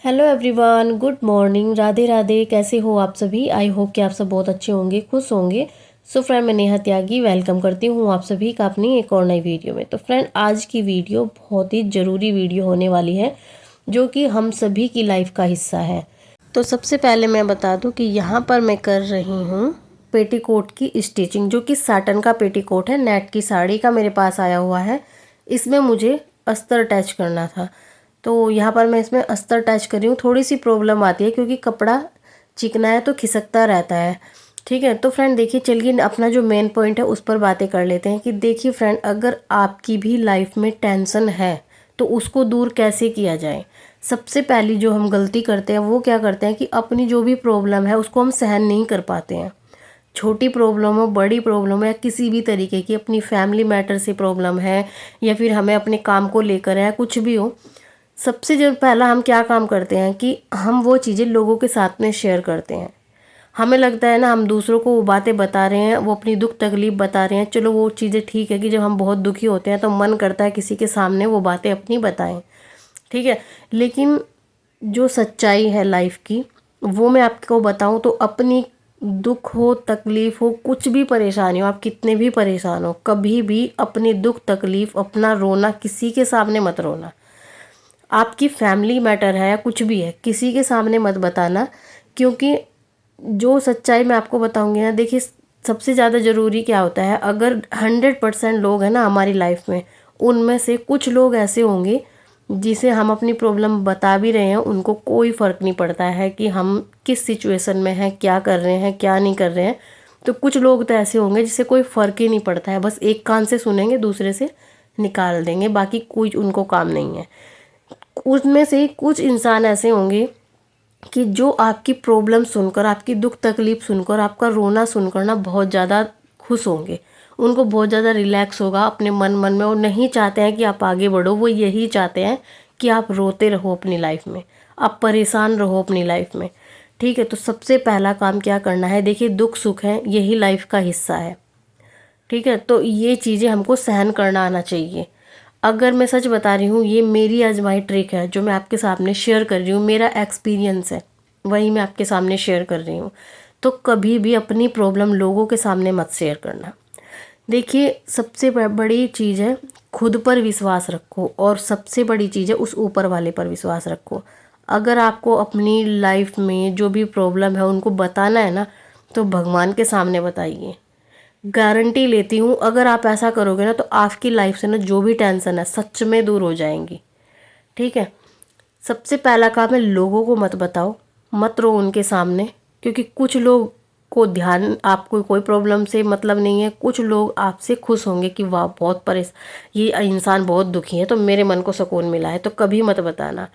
Hello everyone, good morning, Radhe Radhe. कैसे हो आप सभी? आई होप कि आप सब बहुत अच्छे होंगे, खुश होंगे। सो फ्रेंड, मैं नेहा त्यागी वेलकम करती हूँ आप सभी का अपनी एक और नई वीडियो में। तो फ्रेंड, आज की वीडियो बहुत ही ज़रूरी वीडियो होने वाली है जो कि हम सभी की लाइफ का हिस्सा है। तो सबसे पहले मैं बता दूं कि यहाँ पर मैं कर रही हूँ पेटीकोट की स्टिचिंग, जो कि साटन का पेटीकोट है। नेट की साड़ी का मेरे पास आया हुआ है। इसमें मुझे अस्तर अटैच करना था, तो यहाँ पर मैं इसमें अस्तर अटैच कर रही हूँ। थोड़ी सी प्रॉब्लम आती है क्योंकि कपड़ा चिकना है तो खिसकता रहता है। ठीक है, तो फ्रेंड देखिए, चलिए अपना जो मेन पॉइंट है उस पर बातें कर लेते हैं कि देखिए फ्रेंड, अगर आपकी भी लाइफ में टेंशन है तो उसको दूर कैसे किया जाए। सबसे पहली जो हम गलती करते हैं वो क्या करते हैं कि अपनी जो भी प्रॉब्लम है उसको हम सहन नहीं कर पाते हैं। छोटी प्रॉब्लम हो, बड़ी प्रॉब्लम है, किसी भी तरीके की, अपनी फैमिली मैटर से प्रॉब्लम है या फिर हमें अपने काम को लेकर है, कुछ भी हो, सबसे जो पहला हम क्या काम करते हैं कि हम वो चीज़ें लोगों के साथ में शेयर करते हैं। हमें लगता है ना, हम दूसरों को वो बातें बता रहे हैं, वो अपनी दुख तकलीफ बता रहे हैं। चलो वो चीज़ें ठीक है कि जब हम बहुत दुखी होते हैं तो मन करता है किसी के सामने वो बातें अपनी बताएं, ठीक है। लेकिन जो सच्चाई है लाइफ की, वो मैं आपको बताऊं तो अपनी दुख हो, तकलीफ हो, कुछ भी परेशानी हो, आप कितने भी परेशान हो, कभी भी अपनी दुख तकलीफ, अपना रोना किसी के सामने मत रोना। आपकी फैमिली मैटर है या कुछ भी है, किसी के सामने मत बताना। क्योंकि जो सच्चाई मैं आपको बताऊंगी ना, देखिए सबसे ज़्यादा ज़रूरी क्या होता है, अगर 100% लोग हैं ना हमारी लाइफ में, उनमें से कुछ लोग ऐसे होंगे जिसे हम अपनी प्रॉब्लम बता भी रहे हैं, उनको कोई फ़र्क नहीं पड़ता है कि हम किस सिचुएशन में हैं, क्या कर रहे हैं, क्या नहीं कर रहे हैं। तो कुछ लोग तो ऐसे होंगे जिसे कोई फ़र्क ही नहीं पड़ता है, बस एक कान से सुनेंगे, दूसरे से निकाल देंगे, बाकी कोई उनको काम नहीं है। उसमें से कुछ इंसान ऐसे होंगे कि जो आपकी प्रॉब्लम सुनकर, आपकी दुख तकलीफ सुनकर, आपका रोना सुनकर ना बहुत ज़्यादा खुश होंगे। उनको बहुत ज़्यादा रिलैक्स होगा अपने मन में। वो नहीं चाहते हैं कि आप आगे बढ़ो, वो यही चाहते हैं कि आप रोते रहो अपनी लाइफ में, आप परेशान रहो अपनी लाइफ में। ठीक है, तो सबसे पहला काम क्या करना है, देखिए दुख सुख है, यही लाइफ का हिस्सा है। ठीक है, तो ये चीज़ें हमको सहन करना आना चाहिए। अगर मैं सच बता रही हूँ, ये मेरी आजमाई ट्रिक है जो मैं आपके सामने शेयर कर रही हूँ, मेरा एक्सपीरियंस है, वही मैं आपके सामने शेयर कर रही हूँ। तो कभी भी अपनी प्रॉब्लम लोगों के सामने मत शेयर करना। देखिए सबसे बड़ी चीज़ है, खुद पर विश्वास रखो, और सबसे बड़ी चीज़ है उस ऊपर वाले पर विश्वास रखो। अगर आपको अपनी लाइफ में जो भी प्रॉब्लम है उनको बताना है ना, तो भगवान के सामने बताइए। गारंटी लेती हूँ, अगर आप ऐसा करोगे ना तो आपकी लाइफ से ना जो भी टेंशन है सच में दूर हो जाएंगी। ठीक है, सबसे पहला काम है, लोगों को मत बताओ, मत रो उनके सामने। क्योंकि कुछ लोग को ध्यान, आपको कोई प्रॉब्लम से मतलब नहीं है, कुछ लोग आपसे खुश होंगे कि वाह बहुत ये इंसान बहुत दुखी है तो मेरे मन को सुकून मिला है, तो कभी मत बताना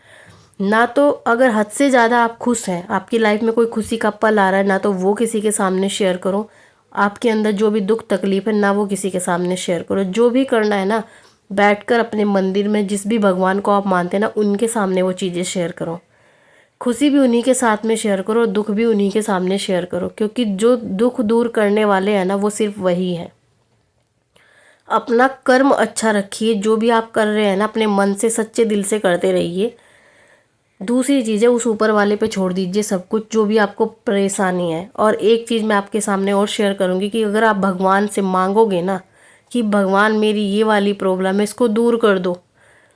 ना। तो अगर हद से ज़्यादा आप खुश हैं, आपकी लाइफ में कोई खुशी का पल आ रहा है ना, तो वो किसी के सामने शेयर करो। आपके अंदर जो भी दुख तकलीफ है ना, वो किसी के सामने शेयर करो। जो भी करना है ना, बैठकर अपने मंदिर में जिस भी भगवान को आप मानते हैं ना, उनके सामने वो चीज़ें शेयर करो। खुशी भी उन्हीं के साथ में शेयर करो, दुख भी उन्हीं के सामने शेयर करो। क्योंकि जो दुख दूर करने वाले हैं ना, वो सिर्फ वही है। अपना कर्म अच्छा रखिए, जो भी आप कर रहे हैं ना अपने मन से सच्चे दिल से करते रहिए। दूसरी चीज़ है, उस ऊपर वाले पे छोड़ दीजिए सब कुछ, जो भी आपको परेशानी है। और एक चीज़ मैं आपके सामने और शेयर करूँगी कि अगर आप भगवान से मांगोगे ना कि भगवान मेरी ये वाली प्रॉब्लम है, इसको दूर कर दो,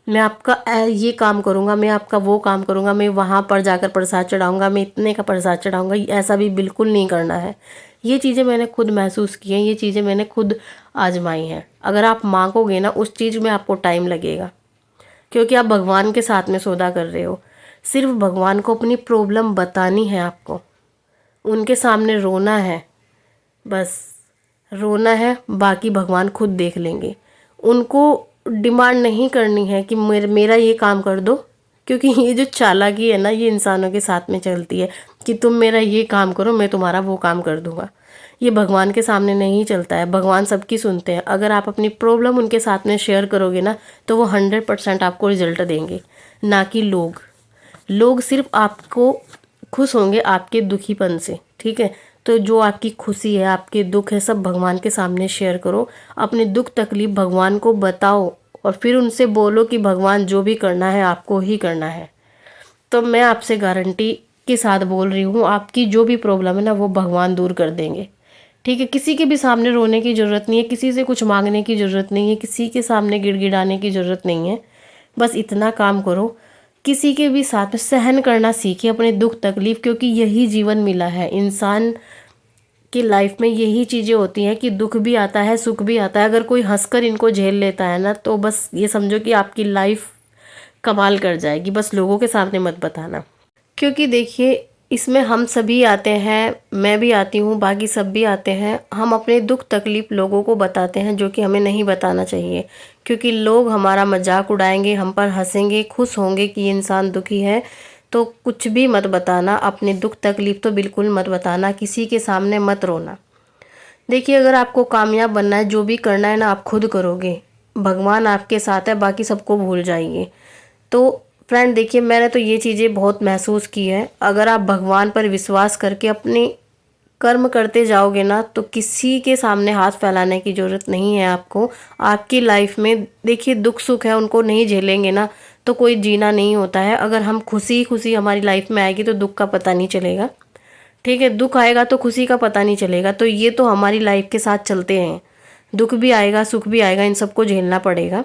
मैं आपका ये काम करूँगा, मैं आपका वो काम करूँगा, मैं वहाँ पर जाकर प्रसाद चढ़ाऊँगा, मैं इतने का प्रसाद चढ़ाऊँगा, ऐसा भी बिल्कुल नहीं करना है। ये चीज़ें मैंने खुद महसूस की हैं, ये चीज़ें मैंने खुद आजमाई हैं। अगर आप मांगोगे ना, उस चीज़ में आपको टाइम लगेगा, क्योंकि आप भगवान के साथ में सौदा कर रहे हो। सिर्फ भगवान को अपनी प्रॉब्लम बतानी है, आपको उनके सामने रोना है, बस रोना है, बाकी भगवान खुद देख लेंगे। उनको डिमांड नहीं करनी है कि मेरा ये काम कर दो। क्योंकि ये जो चालाकी है ना, ये इंसानों के साथ में चलती है कि तुम मेरा ये काम करो, मैं तुम्हारा वो काम कर दूंगा। ये भगवान के सामने नहीं चलता है, भगवान सबकी सुनते हैं। अगर आप अपनी प्रॉब्लम उनके साथ में शेयर करोगे ना, तो वो 100% आपको रिजल्ट देंगे, ना कि लोग सिर्फ आपको खुश होंगे आपके दुखीपन से। ठीक है, तो जो आपकी खुशी है, आपके दुख है, सब भगवान के सामने शेयर करो। अपने दुख तकलीफ भगवान को बताओ, और फिर उनसे बोलो कि भगवान जो भी करना है आपको ही करना है। तो मैं आपसे गारंटी के साथ बोल रही हूँ, आपकी जो भी प्रॉब्लम है ना वो भगवान दूर कर देंगे। ठीक है, किसी के भी सामने रोने की ज़रूरत नहीं है, किसी से कुछ मांगने की ज़रूरत नहीं है, किसी के सामने गिड़गिड़ाने की ज़रूरत नहीं है। बस इतना काम करो, किसी के भी साथ में सहन करना सीखिए अपने दुख तकलीफ, क्योंकि यही जीवन मिला है। इंसान की लाइफ में यही चीज़ें होती हैं कि दुख भी आता है, सुख भी आता है। अगर कोई हंसकर इनको झेल लेता है ना, तो बस ये समझो कि आपकी लाइफ कमाल कर जाएगी। बस लोगों के सामने मत बताना, क्योंकि देखिए इसमें हम सभी आते हैं, मैं भी आती हूँ, बाकी सब भी आते हैं। हम अपने दुख तकलीफ लोगों को बताते हैं, जो कि हमें नहीं बताना चाहिए, क्योंकि लोग हमारा मजाक उड़ाएंगे, हम पर हंसेंगे, खुश होंगे कि ये इंसान दुखी है। तो कुछ भी मत बताना, अपने दुख तकलीफ तो बिल्कुल मत बताना, किसी के सामने मत रोना। देखिए अगर आपको कामयाब बनना है, जो भी करना है ना आप खुद करोगे, भगवान आपके साथ है, बाकी सबको भूल जाइए। तो फ्रेंड देखिए, मैंने तो ये चीज़ें बहुत महसूस की है। अगर आप भगवान पर विश्वास करके अपने कर्म करते जाओगे ना, तो किसी के सामने हाथ फैलाने की ज़रूरत नहीं है आपको। आपकी लाइफ में देखिए दुख सुख है, उनको नहीं झेलेंगे ना तो कोई जीना नहीं होता है। अगर हम खुशी खुशी हमारी लाइफ में आएगी तो दुख का पता नहीं चलेगा। ठीक है, दुख आएगा तो खुशी का पता नहीं चलेगा। तो ये तो हमारी लाइफ के साथ चलते हैं, दुख भी आएगा सुख भी आएगा, इन सबको झेलना पड़ेगा।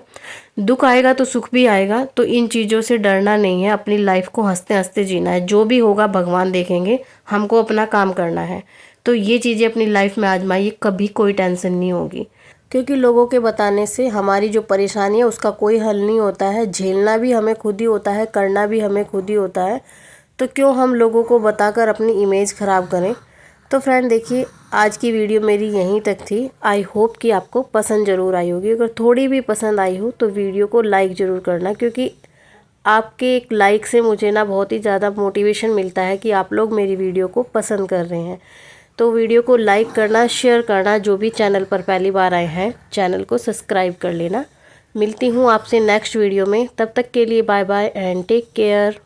दुख आएगा तो सुख भी आएगा, तो इन चीज़ों से डरना नहीं है, अपनी लाइफ को हंसते हंसते जीना है। जो भी होगा भगवान देखेंगे, हमको अपना काम करना है। तो ये चीज़ें अपनी लाइफ में आजमाइए, कभी कोई टेंशन नहीं होगी, क्योंकि लोगों के बताने से हमारी जो परेशानी है उसका कोई हल नहीं होता है। झेलना भी हमें खुद ही होता है, करना भी हमें खुद ही होता है। तो क्यों हम लोगों को बताकर अपनी इमेज ख़राब करें। तो फ्रेंड देखिए, आज की वीडियो मेरी यहीं तक थी। आई होप कि आपको पसंद ज़रूर आई होगी। अगर थोड़ी भी पसंद आई हो तो वीडियो को लाइक ज़रूर करना, क्योंकि आपके एक लाइक से मुझे ना बहुत ही ज़्यादा मोटिवेशन मिलता है कि आप लोग मेरी वीडियो को पसंद कर रहे हैं। तो वीडियो को लाइक करना, शेयर करना, जो भी चैनल पर पहली बार आए हैं चैनल को सब्सक्राइब कर लेना। मिलती हूँ आपसे नेक्स्ट वीडियो में, तब तक के लिए bye bye and take care.